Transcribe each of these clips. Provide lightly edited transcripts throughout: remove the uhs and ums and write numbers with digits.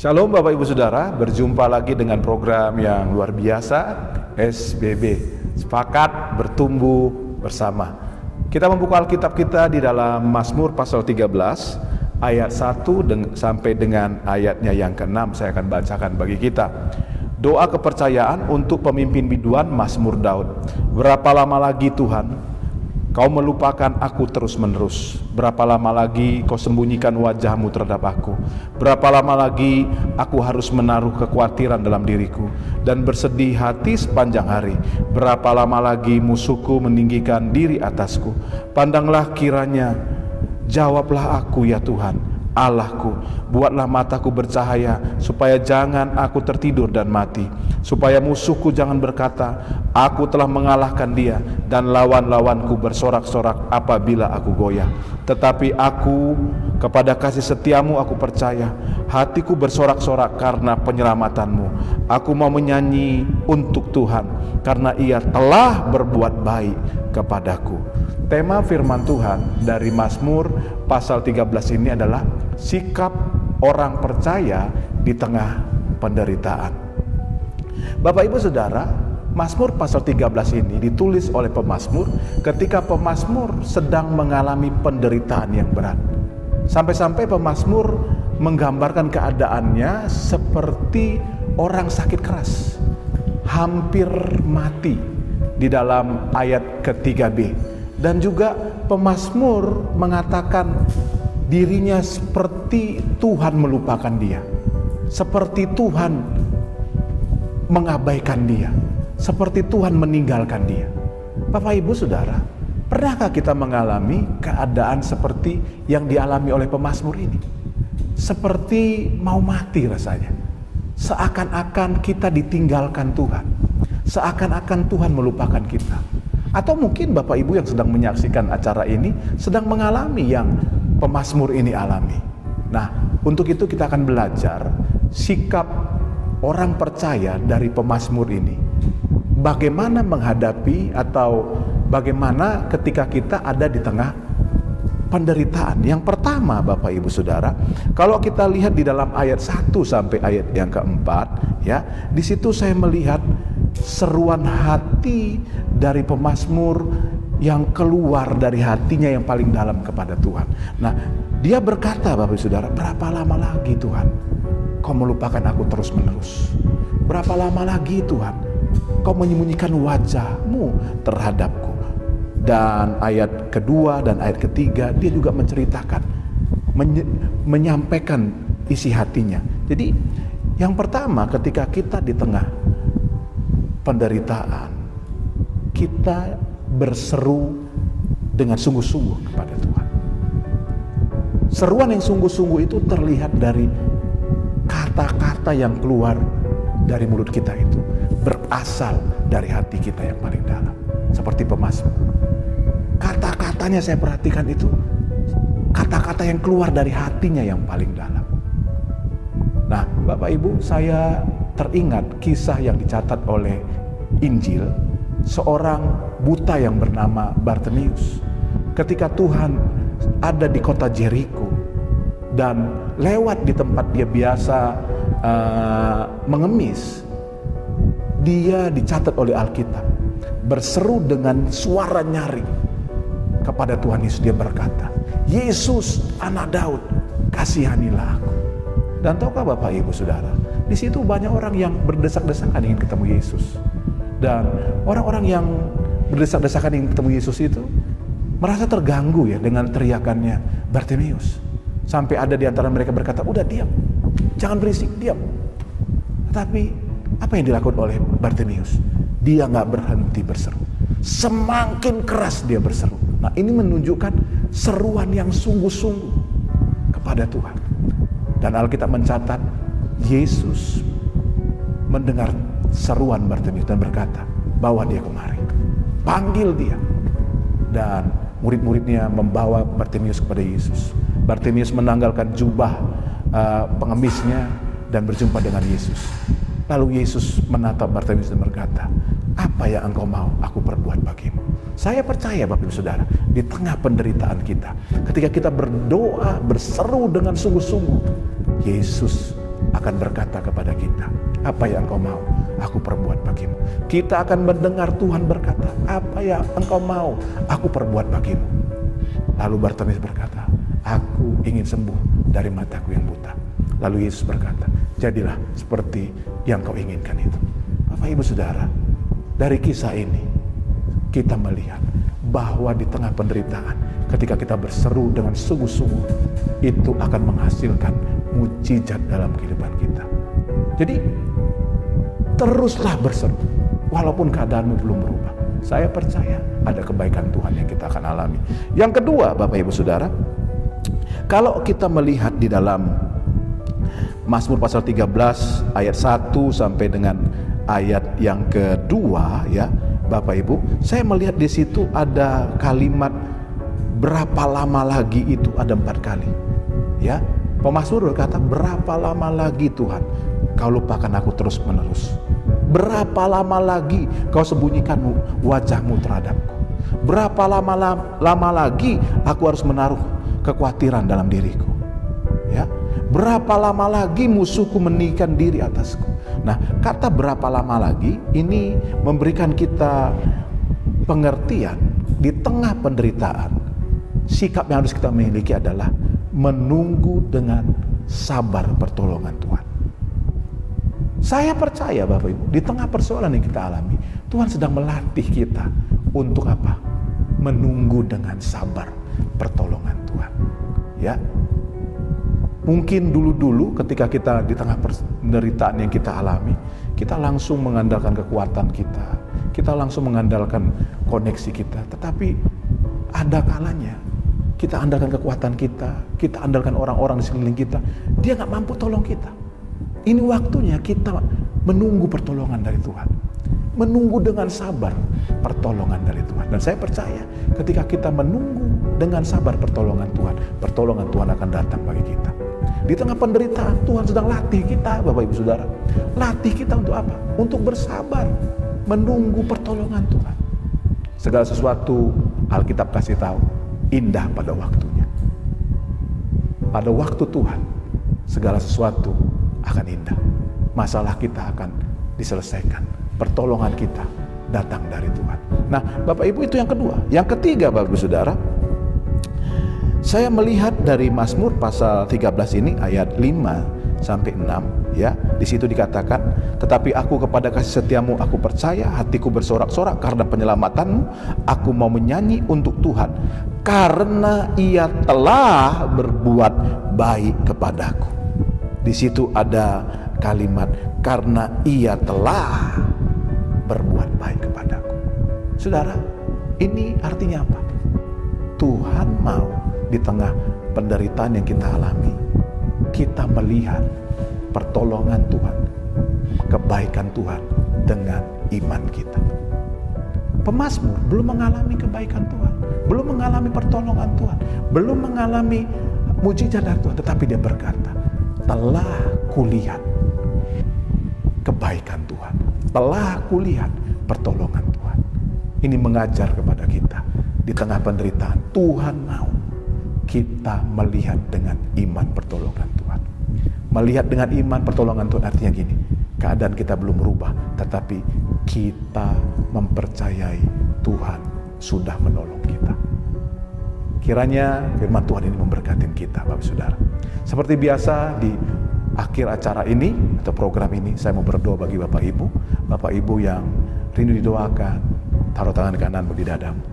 Shalom Bapak Ibu Saudara, berjumpa lagi dengan program yang luar biasa SBB, Sepakat Bertumbuh Bersama. Kita membuka Alkitab kita di dalam Mazmur pasal 13 ayat 1 sampai dengan ayatnya yang ke-6. Saya akan bacakan bagi kita. Doa kepercayaan untuk pemimpin biduan Mazmur Daud. Berapa lama lagi Tuhan Kau melupakan aku terus-menerus? Berapa lama lagi Kau sembunyikan wajah-Mu terhadap aku? Berapa lama lagi aku harus menaruh kekhawatiran dalam diriku dan bersedih hati sepanjang hari? Berapa lama lagi musuhku meninggikan diri atasku? Pandanglah kiranya, jawablah aku ya Tuhan Allahku, buatlah mataku bercahaya, supaya jangan aku tertidur dan mati, supaya musuhku jangan berkata, aku telah mengalahkan dia, dan lawan-lawanku bersorak-sorak apabila aku goyah. Tetapi aku, kepada kasih setiamu aku percaya, hatiku bersorak-sorak karena penyelamatanmu. Aku mau menyanyi untuk Tuhan, karena ia telah berbuat baik kepadaku. Tema firman Tuhan dari Mazmur pasal 13 ini adalah sikap orang percaya di tengah penderitaan. Bapak Ibu Saudara, Mazmur pasal 13 ini ditulis oleh pemazmur ketika pemazmur sedang mengalami penderitaan yang berat. Sampai-sampai pemazmur menggambarkan keadaannya seperti orang sakit keras, hampir mati di dalam ayat ke-3b. Dan juga pemazmur mengatakan dirinya seperti Tuhan melupakan dia, seperti Tuhan mengabaikan dia, seperti Tuhan meninggalkan dia. Bapak Ibu Saudara, pernahkah kita mengalami keadaan seperti yang dialami oleh pemazmur ini? Seperti mau mati rasanya, seakan-akan kita ditinggalkan Tuhan, seakan-akan Tuhan melupakan kita. Atau mungkin Bapak Ibu yang sedang menyaksikan acara ini sedang mengalami yang pemazmur ini alami. Nah, untuk itu kita akan belajar sikap orang percaya dari pemazmur ini. Bagaimana menghadapi atau bagaimana ketika kita ada di tengah penderitaan. Yang pertama Bapak Ibu Saudara, kalau kita lihat di dalam ayat 1 sampai ayat yang keempat, ya, di situ saya melihat seruan hati dari pemazmur yang keluar dari hatinya yang paling dalam kepada Tuhan. Nah, dia berkata Bapak Ibu Saudara, berapa lama lagi Tuhan Kau melupakan aku terus-menerus? Berapa lama lagi Tuhan Kau menyembunyikan wajah-Mu terhadapku? Dan ayat kedua dan ayat ketiga dia juga menceritakan, menyampaikan isi hatinya. Jadi yang pertama, ketika kita di tengah penderitaan, kita berseru dengan sungguh-sungguh kepada Tuhan. Seruan yang sungguh-sungguh itu terlihat dari kata-kata yang keluar dari mulut kita itu, berasal dari hati kita yang paling dalam. Seperti pemazmur, kata-katanya saya perhatikan itu kata-kata yang keluar dari hatinya yang paling dalam. Nah, Bapak Ibu, saya teringat kisah yang dicatat oleh Injil, seorang buta yang bernama Bartimeus. Ketika Tuhan ada di kota Jericho dan lewat di tempat dia biasa mengemis, dia dicatat oleh Alkitab berseru dengan suara nyaring kepada Tuhan Yesus. Dia berkata, Yesus anak Daud, kasihanilah aku. Dan tahukah Bapak Ibu Saudara, di situ banyak orang yang berdesak-desakan ingin ketemu Yesus. Dan orang-orang yang berdesak-desakan ingin ketemu Yesus itu merasa terganggu ya dengan teriakannya Bartimeus. Sampai ada di antara mereka berkata, udah diam, jangan berisik, diam. Tetapi apa yang dilakukan oleh Bartimeus? Dia gak berhenti berseru. Semakin keras dia berseru. Nah, ini menunjukkan seruan yang sungguh-sungguh kepada Tuhan. Dan Alkitab mencatat, Yesus mendengar seruan Bartimeus dan berkata, bawa dia kemari, panggil dia. Dan murid-muridnya membawa Bartimeus kepada Yesus. Bartimeus menanggalkan jubah pengemisnya dan berjumpa dengan Yesus. Lalu Yesus menatap Bartimeus dan berkata, apa yang engkau mau aku perbuat bagimu? Saya percaya Bapak Ibu Saudara, di tengah penderitaan kita, ketika kita berdoa, berseru dengan sungguh-sungguh, Yesus akan berkata kepada kita, apa yang engkau mau, aku perbuat bagimu. Kita akan mendengar Tuhan berkata, apa yang engkau mau, aku perbuat bagimu. Lalu Bartimeus berkata, aku ingin sembuh dari mataku yang buta. Lalu Yesus berkata, jadilah seperti yang kau inginkan itu. Bapak Ibu Saudara, dari kisah ini kita melihat bahwa di tengah penderitaan, ketika kita berseru dengan sungguh-sungguh, itu akan menghasilkan mujizat dalam kehidupan kita. Jadi teruslah berseru walaupun keadaanmu belum berubah. Saya percaya ada kebaikan Tuhan yang kita akan alami. Yang kedua, Bapak Ibu Saudara, kalau kita melihat di dalam Mazmur pasal 13 ayat 1 sampai dengan ayat yang kedua, ya Bapak Ibu, saya melihat di situ ada kalimat berapa lama lagi, itu ada 4 kali. Ya, pemazmur berkata, berapa lama lagi Tuhan kau lupakan aku terus menerus? Berapa lama lagi kau sembunyikan wajahmu terhadapku? Berapa lama lagi aku harus menaruh kekhawatiran dalam diriku? Ya, berapa lama lagi musuhku meninggikan diri atasku? Nah, kata berapa lama lagi ini memberikan kita pengertian di tengah penderitaan. Sikap yang harus kita miliki adalah menunggu dengan sabar pertolongan Tuhan. Saya percaya Bapak Ibu, di tengah persoalan yang kita alami, Tuhan sedang melatih kita untuk apa? Menunggu dengan sabar pertolongan Tuhan. Ya. Mungkin dulu-dulu ketika kita di tengah penderitaan yang kita alami, kita langsung mengandalkan kekuatan kita, kita langsung mengandalkan koneksi kita. Tetapi ada kalanya kita andalkan kekuatan kita andalkan orang-orang di sekeliling kita, dia gak mampu tolong kita. Ini waktunya kita menunggu pertolongan dari Tuhan, menunggu dengan sabar pertolongan dari Tuhan. Dan saya percaya ketika kita menunggu dengan sabar pertolongan Tuhan akan datang bagi kita. Di tengah penderitaan, Tuhan sedang latih kita, Bapak Ibu Saudara. Latih kita untuk apa? Untuk bersabar, menunggu pertolongan Tuhan. Segala sesuatu Alkitab kasih tahu, indah pada waktunya. Pada waktu Tuhan, segala sesuatu akan indah. Masalah kita akan diselesaikan. Pertolongan kita datang dari Tuhan. Nah, Bapak Ibu, itu yang kedua. Yang ketiga, Bapak Ibu Saudara, saya melihat dari Mazmur pasal 13 ini ayat 5 sampai 6, ya. Di situ dikatakan, tetapi aku kepada kasih setiamu aku percaya, hatiku bersorak-sorak karena penyelamatanmu, aku mau menyanyi untuk Tuhan karena Ia telah berbuat baik kepadaku. Di situ ada kalimat karena Ia telah berbuat baik kepadaku. Saudara, ini artinya apa? Tuhan mau di tengah penderitaan yang kita alami, kita melihat pertolongan Tuhan, kebaikan Tuhan dengan iman kita. Pemazmur belum mengalami kebaikan Tuhan, belum mengalami pertolongan Tuhan, belum mengalami mujizat dari Tuhan, tetapi dia berkata, telah kulihat kebaikan Tuhan, telah kulihat pertolongan Tuhan. Ini mengajar kepada kita di tengah penderitaan, Tuhan mau kita melihat dengan iman pertolongan Tuhan. Melihat dengan iman pertolongan Tuhan artinya gini, keadaan kita belum berubah, tetapi kita mempercayai Tuhan sudah menolong kita. Kiranya firman Tuhan ini memberkati kita, Bapak Saudara. Seperti biasa di akhir acara ini atau program ini, saya mau berdoa bagi Bapak Ibu yang rindu didoakan, taruh tangan kananmu di dadamu.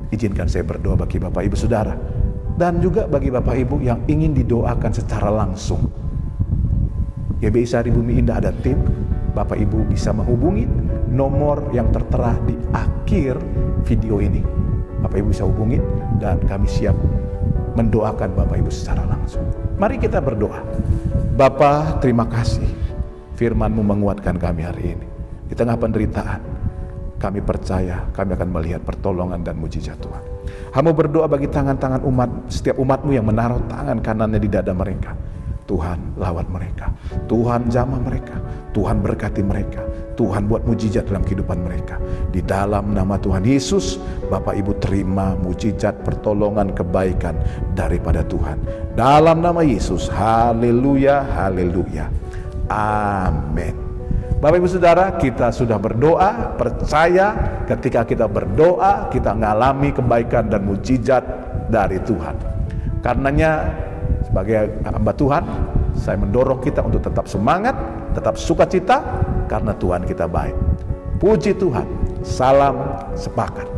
Izinkan saya berdoa bagi Bapak Ibu Saudara, dan juga bagi Bapak Ibu yang ingin didoakan secara langsung. GBI Sari Bumi Indah ada tim, Bapak Ibu bisa menghubungi nomor yang tertera di akhir video ini. Bapak Ibu bisa hubungi dan kami siap mendoakan Bapak Ibu secara langsung. Mari kita berdoa. Bapa, terima kasih firman-Mu menguatkan kami hari ini. Di tengah penderitaan, kami percaya kami akan melihat pertolongan dan mujizat Tuhan. Hamba berdoa bagi tangan-tangan setiap umat-Mu yang menaruh tangan kanannya di dada mereka. Tuhan lawat mereka, Tuhan jamah mereka, Tuhan berkati mereka, Tuhan buat mujizat dalam kehidupan mereka. Di dalam nama Tuhan Yesus, Bapak Ibu terima mujizat, pertolongan, kebaikan daripada Tuhan. Dalam nama Yesus, haleluya, haleluya. Amin. Bapak Ibu Saudara, kita sudah berdoa, percaya ketika kita berdoa, kita mengalami kebaikan dan mujizat dari Tuhan. Karenanya, sebagai hamba Tuhan, saya mendorong kita untuk tetap semangat, tetap sukacita, karena Tuhan kita baik. Puji Tuhan, salam sepakat.